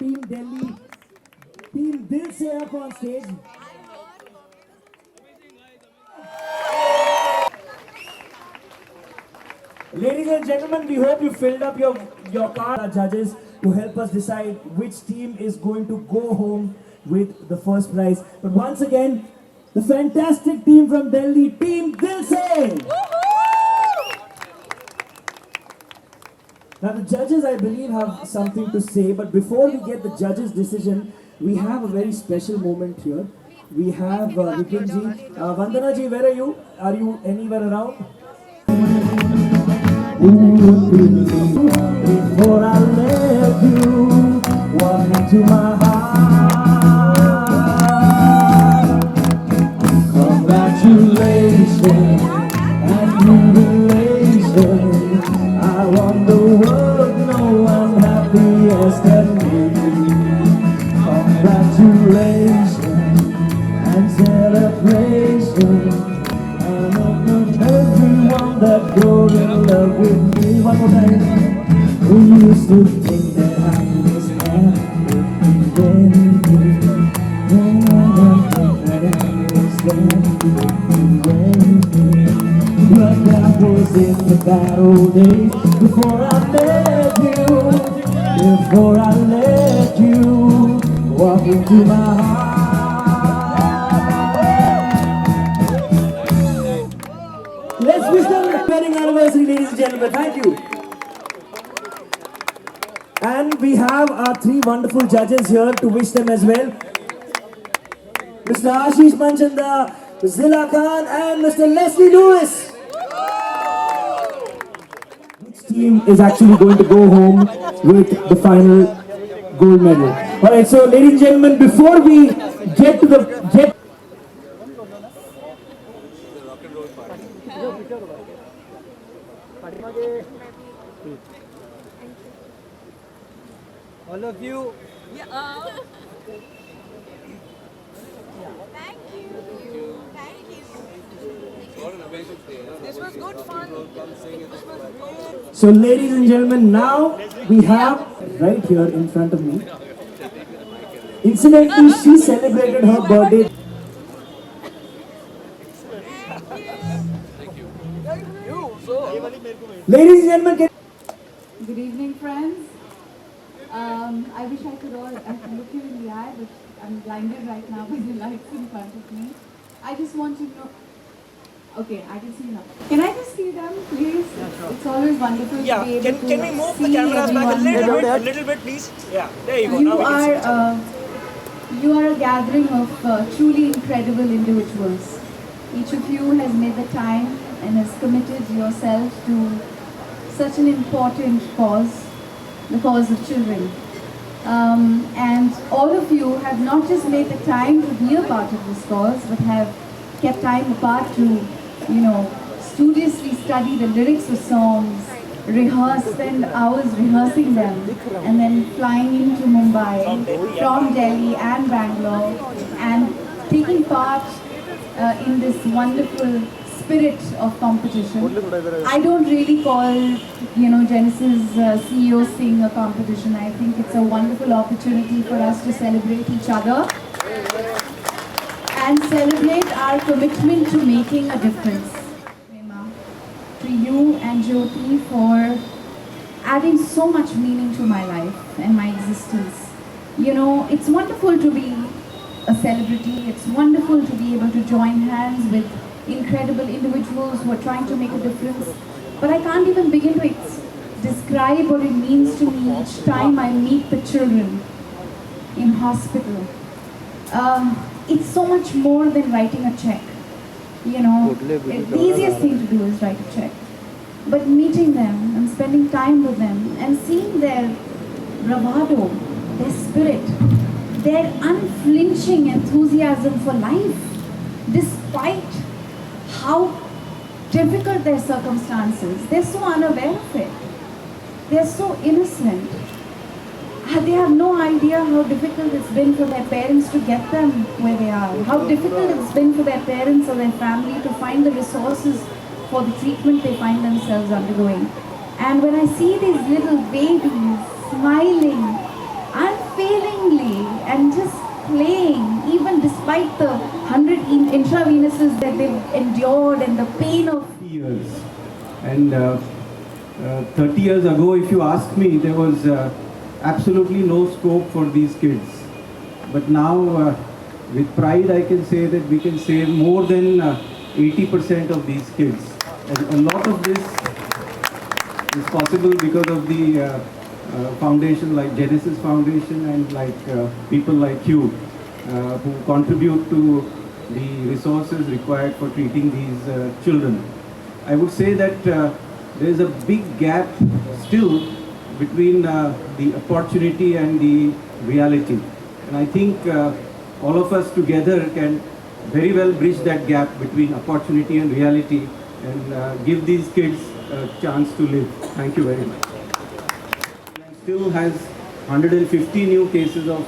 Team Delhi, Team Dil Se up on stage. Ladies and gentlemen, we hope you filled up your card, our judges, to help us decide which team is going to go home with the first prize. But once again, the fantastic team from Delhi, Team Dil Se! Now the judges, I believe, have something to say, but before we get the judges' decision, we have a very special moment here. We have Vipin ji. Vandana ji, where are you? Are you anywhere around? Before I let you walk into my heart, congratulations and jubilation. I want the world to know I'm happiest than me. Congratulations and celebration. I want everyone that goes in love with me. One more time. Who used to think that happiness had but that was in the bad old days. Before I met you, before I let you walk into my heart. Let's wish them a wedding anniversary, ladies and gentlemen. Thank you. And we have our three wonderful judges here to wish them as well. Mr. Ashish Manchanda, Zila Khan and Mr. Leslie Lewis. Which team is actually going to go home with the final gold medal? Alright, so ladies and gentlemen, before we get to the... All of you. Yeah. Thank you. Thank you. This was good fun. So ladies and gentlemen, now we have right here in front of me. Incidentally, she celebrated her birthday. Ladies and gentlemen, Good evening, friends. I wish I could look you in the eye, but I'm blinded right now by the lights in front of me. I just want to know. Okay, I can see now. Can I just see them, please? Yeah, sure. It's always wonderful to be able to Can we move the see cameras back a everyone. little bit, please? Yeah, there you go. You Now we can see each other. you are a gathering of truly incredible individuals. Each of you has made the time and has committed yourself to such an important cause, the cause of children. And all of you have not just made the time to be a part of this cause, but have kept time apart to, studiously study the lyrics of songs, spend hours rehearsing them, and then flying into Mumbai from Delhi and Bangalore, and taking part in this wonderful spirit of competition. I don't really call, Genesis CEO Sing a competition. I think it's a wonderful opportunity for us to celebrate each other and celebrate our commitment to making a difference. To you and Jyoti for adding so much meaning to my life and my existence. It's wonderful to be a celebrity. It's wonderful to be able to join hands with incredible individuals who are trying to make a difference. But I can't even begin to describe what it means to me each time I meet the children in hospital. It's so much more than writing a check. The easiest thing to do is write a check. But meeting them and spending time with them and seeing their bravado, their spirit, their unflinching enthusiasm for life, despite how difficult their circumstances, they're so unaware of it. They're so innocent. They have no idea how difficult it's been for their parents to get them where they are. How difficult it's been for their parents or their family to find the resources for the treatment they find themselves undergoing. And when I see these little babies smiling, unfailing, and just playing, even despite the 100 intravenous's that they've endured and the pain of years. And 30 years ago, if you ask me, there was absolutely no scope for these kids. But now, with pride, I can say that we can save more than 80% of these kids. And a lot of this is possible because of the foundation like Genesis Foundation and like people like you who contribute to the resources required for treating these children. I would say that there is a big gap still between the opportunity and the reality. And I think all of us together can very well bridge that gap between opportunity and reality and give these kids a chance to live. Thank you very much. Still has 150 new cases of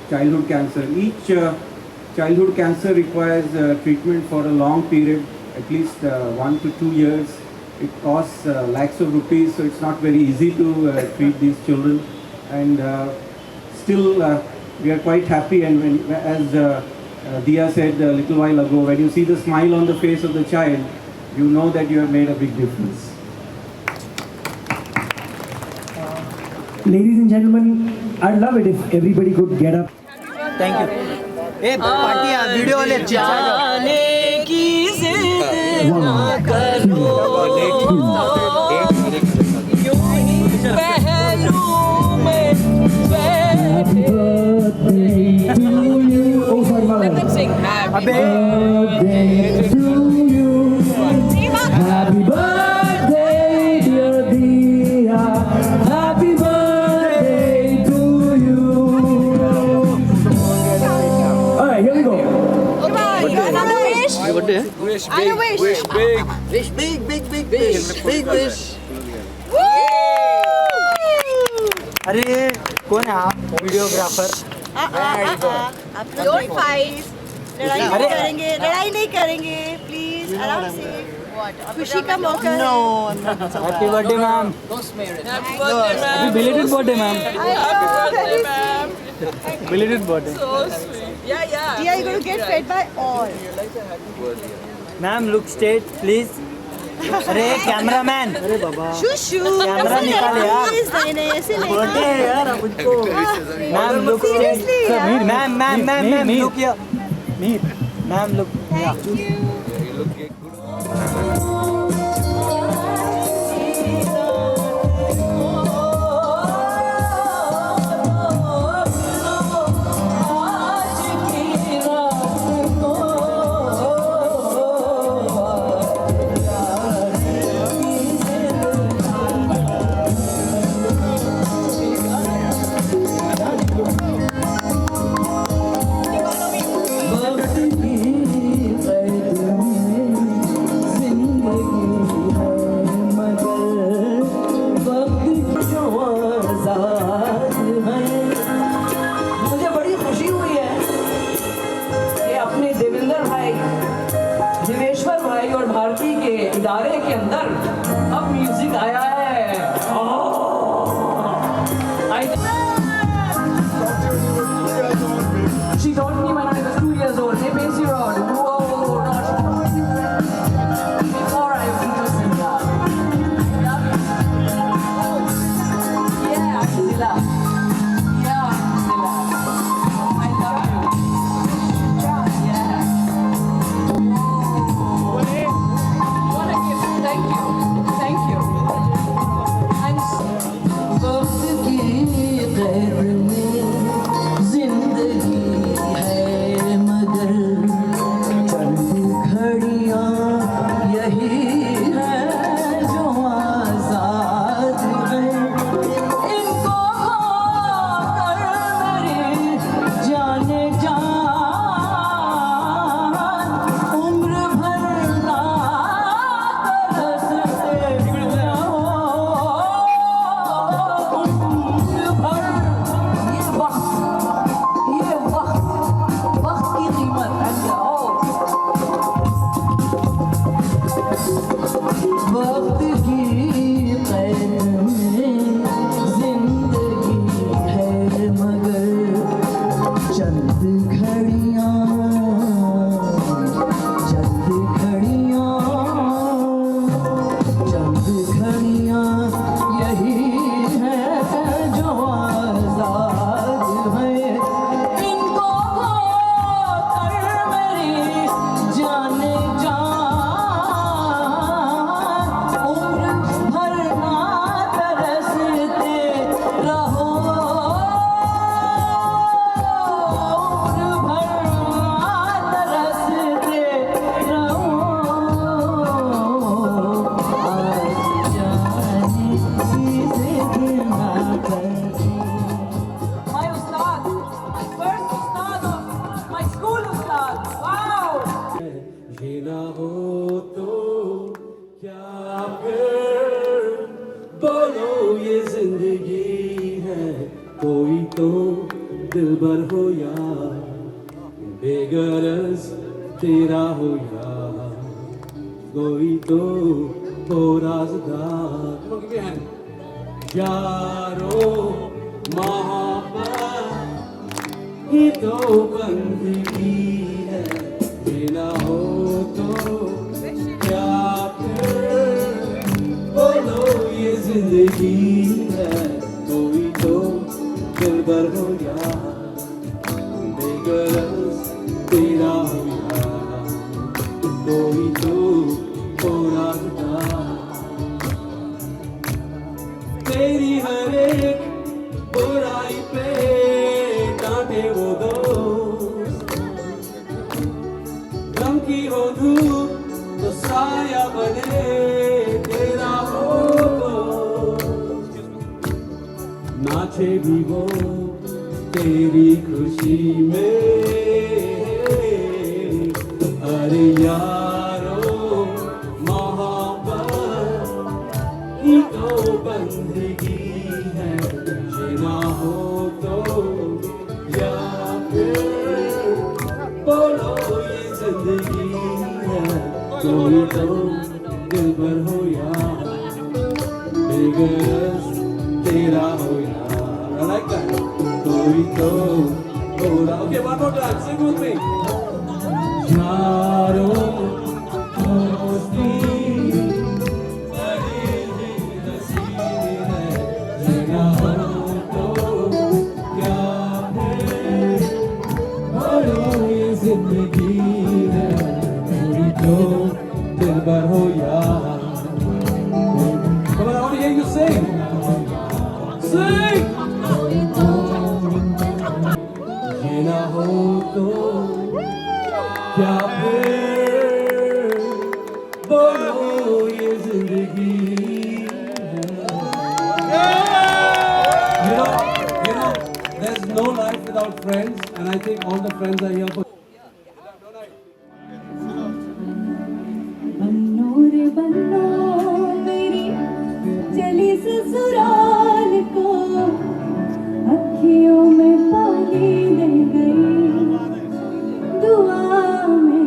childhood cancer. Each childhood cancer requires treatment for a long period, at least 1 to 2 years. It costs lakhs of rupees, so it's not very easy to treat these children. And still, we are quite happy. And when, as Dia said a little while ago, when you see the smile on the face of the child, you know that you have made a big difference. Ladies and gentlemen, I'd love it if everybody could get up. Thank you. A party video वाले जाने की जिद ना करो यूं ही पहलू में बैठे अबे Happy birthday, dear Dia. Happy birthday to you. All right, here we go. Come on, another wish. Wish Another wish. wish big. Wish big, big, big, big, big wish. Woo! अरे कौन है आप वीडियोग्राफर Don't fight. लड़ाई नहीं अरे। करेंगे, लड़ाई नहीं करेंगे, प्लीज आराम से। खुशी का मौका है। Happy birthday ma'am happy belated birthday ma'am belated birthday Dear, you're going to get fed by all. Ma'am look straight please अरे कैमरामैन अरे बाबा Shushu. कैमरा निकाल यार Please, नहीं, ऐसे नहीं। बर्थडे है यार अब उनको मैम लुक Seriously, स्ट्रेट यार। मैम लुक या मैम लुक या Thank you. मुझे बड़ी खुशी हुई है कि अपने देवेंद्र भाई, देवेश्वर भाई और भारती के इदारे के अंदर अब म्यूजिक आया है। She taught me when I was 2 years old. Hey, Pacey Road. Whoa, not before I was interested in that. Yeah, Zilla. Yeah, Zilla. I love you. Yeah. What a gift. Thank you. Thank you. I'm वक्त की क़ैद में जिंदगी है मगर चंद घड़ियां यही है जो आजाद है इनको खोकर मेरी जाने जान उम्र भर ना तरसते रहो उम्र भर ये वक्त की कीमत है वक्त की क़ैद में जिंदगी है मगर फिर बोलो ये जिंदगी है, कोई तो दिलबर हो या बेगरज तेरा हो या कोई तो हो राज़दार। यारो मोहब्बत ही तो बंदगी है, ये ना हो तो क्या फिर बोलो ये जिंदगी है, कोई तो दिलबर हो या बेगरज तेरा हो या कोई तो हो राज़दार। तेरी हर एक बुराई पे डांटे वो दोस्त, गम की हो धूप तो साया बने तेरा हो दोस्त। नाचे भी वो तेरी खुशी में, अरे यारो मोहब्बत ही तो बंदगी है, ये ना हो तो या फिर बोलो ये जिंदगी है, कोई तो दिलबर हो या बेगरज तेरा हो या। I like that. कोई तो हो रहा। Okay, one more time. Sing with me. यारो दोस्ती जिंदगी है, कोई तो दिलबर हो या। Come on, I want to hear you sing. Sing. ये ना हो तो क्या फिर बोलो ये जिंदगी है। You know, there's no life without friends, and I think all the friends are here for. बन्नो रे बन्नो मेरी चली ससुराल को, अखियों में पानी दे गई, दुआ में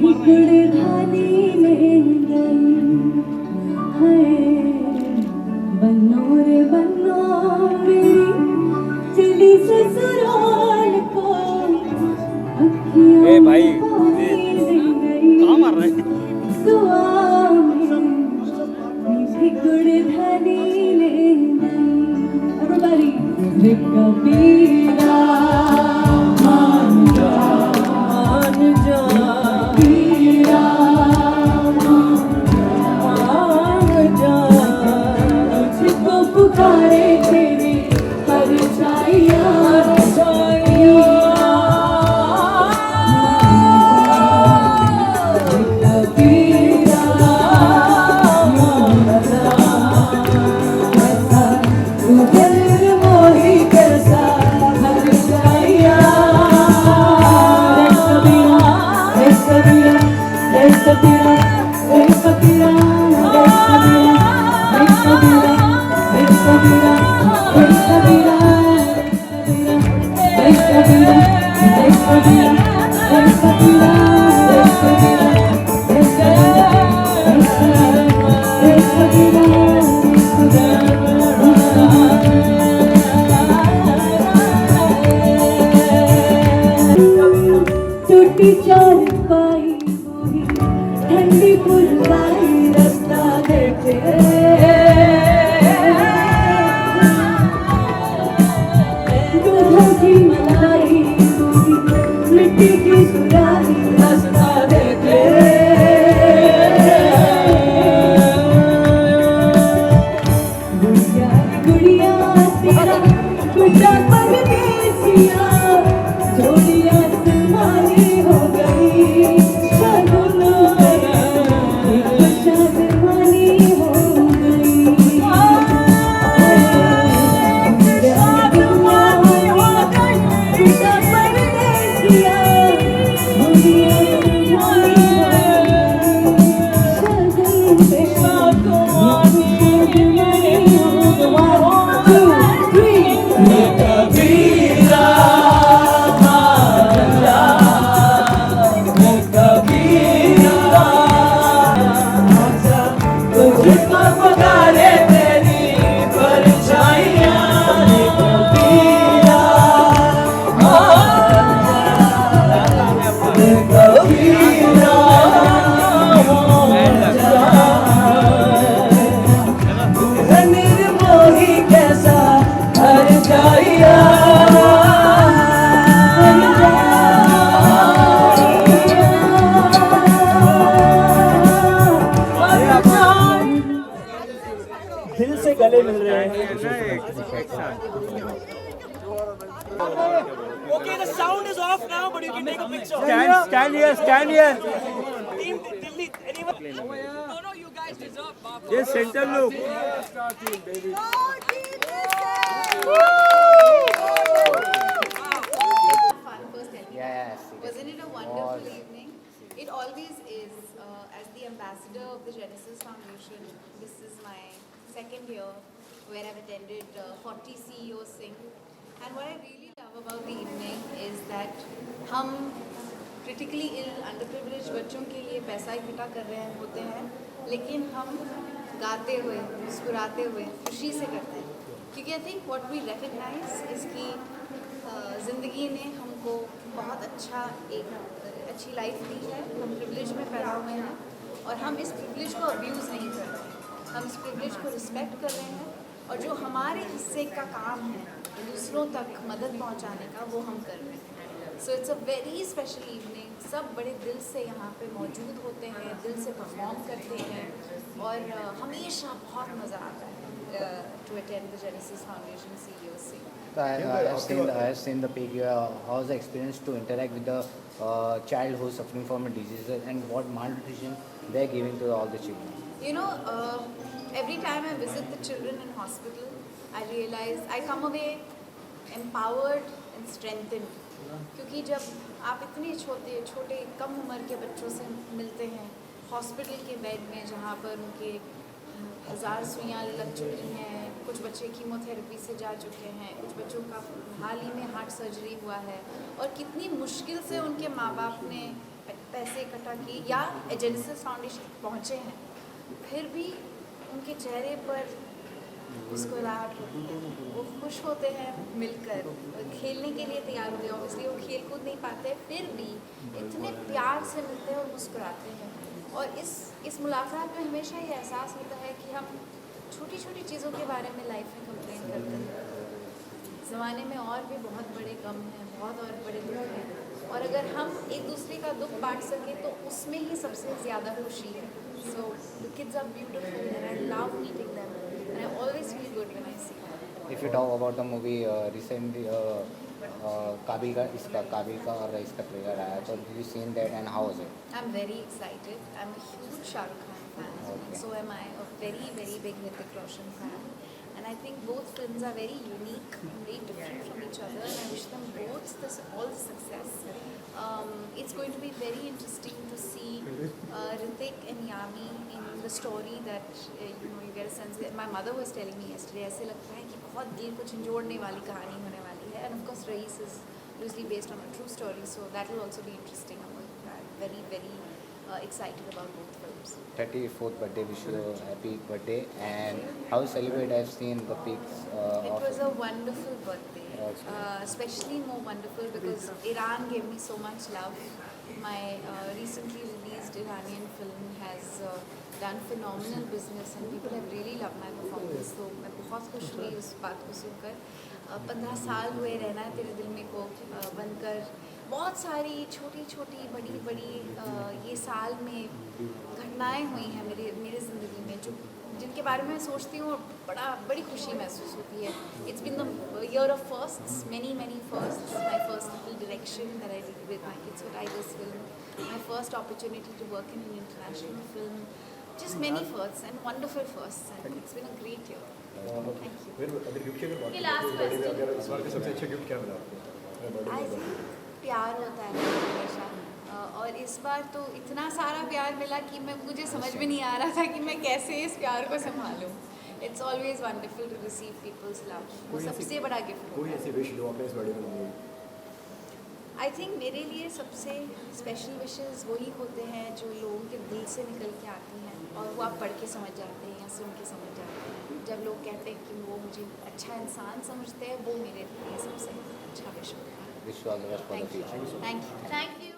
मीठी गुड़धानी ले गई। हाय बन्नो रे बन्नो मेरी चली ससुराल को, अखियों में पानी दे गई, दुआ में मीठी गुड़धानी ले गई। Everybody, रे कबीरा मान जा कबीरा मान जा, तुझको पुकारे तेरी परछाइयाँ कैसा गले मिल रहे हैं. Okay, the sound is off now, but you can take a picture. Stand here. Team Delhi, anyone? No, you guys deserve. Just center look. Fun first evening. Yes. Wasn't it a wonderful evening? It always is. As the ambassador of the Genesis Foundation, this is my second year where I've attended 40 CEOs sing. And what I really love about the evening is that हम critically ill, underprivileged बच्चों के लिए पैसा इकट्ठा कर रहे होते हैं, लेकिन हम गाते हुए, मुस्कुराते हुए, खुशी से करते हैं. क्योंकि I think what we recognize is कि ज़िंदगी ने हमको बहुत अच्छी लाइफ दी है. हम प्रिविलेज में पैदा हुए हैं और हम इस प्रिविलेज को अब्यूज़ नहीं कर रहे हैं. हम इस प्रिविलेज को रिस्पेक्ट कर रहे हैं और जो हमारे हिस्से का काम है दूसरों तक मदद पहुंचाने का, वो हम कर रहे हैं. So it's a very special evening. सब बड़े दिल से यहाँ पे मौजूद होते हैं, दिल से परफॉर्म करते हैं और हमेशा बहुत मज़ा आता है to attend the Genesis Foundation CEOs Sing. So I have seen the peak. How is the experience to interact with the child who is suffering from a disease and what malnutrition they are giving to all the children? You know, every time I visit the children in hospital, I realize I come away empowered and strengthened. क्योंकि जब आप इतने छोटे कम उम्र के बच्चों से मिलते हैं हॉस्पिटल के बेड में, जहाँ पर उनके 1000 सुइयाँ लग चुकी हैं, कुछ बच्चे कीमोथेरेपी से जा चुके हैं, कुछ बच्चों का हाल ही में हार्ट सर्जरी हुआ है और कितनी मुश्किल से उनके माँ बाप ने पैसे इकट्ठा किए या जेनेसिस फाउंडेशन पहुँचे हैं, फिर भी उनके चेहरे पर मुस्कुराहट होती है. वो खुश होते हैं मिलकर, खेलने के लिए तैयार होते हैं. ऑब्वियसली वो खेल कूद नहीं पाते, फिर भी इतने प्यार से मिलते हैं और मुस्कुराते हैं. और इस मुलाकात में हमेशा ये एहसास होता है कि हम छोटी छोटी चीज़ों के बारे में लाइफ में कंप्लेन करते हैं. ज़माने में और भी बहुत बड़े गम हैं, बहुत और बड़े दुख हैं, और अगर हम एक दूसरे का दुख बांट सकें तो उसमें ही सबसे ज़्यादा खुशी है. So the kids are beautiful and I love meeting them and I always feel good when I see them. If you talk about the movie recently, काबिल का और इसका ट्रेलर आया, so did you seen that and how was it? I'm very excited. I'm a huge Shah Rukh Khan fan. Okay. So am I a very, very big Hrithik Roshan fan. And I think both films are very unique and very different from each other. And I wish them both all the success. It's going to be very interesting to see Hrithik and Yami in the story that you get a sense that my mother was telling me yesterday. ऐसे लगता है कि बहुत दिल को झंझोड़ने वाली कहानी होने वाली है. And of course, Raees is loosely based on a true story, so that will also be interesting. I'm very, very excited about both films. 34th birthday, wish you a happy birthday. And how you celebrate? I've seen the pics. It was a wonderful birthday, especially more wonderful because Iran gave me so much love. My recently released Iranian film has done phenomenal business and people have really loved my performance. So मैं बहुत खुश हुई उस बात को सुनकर. 15 साल हुए रहना तेरे दिल में को बनकर. बहुत सारी छोटी छोटी बड़ी बड़ी ये साल में घटनाएं हुई हैं मेरे ज़िंदगी में जिनके बारे में मैं सोचती हूँ और बड़ी खुशी महसूस होती है. It's been the year of firsts, many firsts. My first little direction that I did with my Kids for Tigers film, my first opportunity to work in an international film, just many firsts and wonderful firsts, and it's been a great year. Thank you. Okay, last question. I think प्यार होता है हमेशा, और इस बार तो इतना सारा प्यार मिला कि मुझे समझ में नहीं आ रहा था कि मैं कैसे इस प्यार को संभालूं. It's always wonderful to receive people's love. वो सबसे बड़ा गिफ्ट होता है. I think मेरे लिए सबसे स्पेशल विशेस वही होते हैं जो लोगों के दिल से निकल के आती हैं और वो आप पढ़ के समझ जाते हैं या सुन के समझ जाते हैं. जब लोग कहते हैं कि वो मुझे अच्छा इंसान समझते हैं, वो मेरे लिए सबसे अच्छा विश होता है. Wish you all the best for the future. Thank you.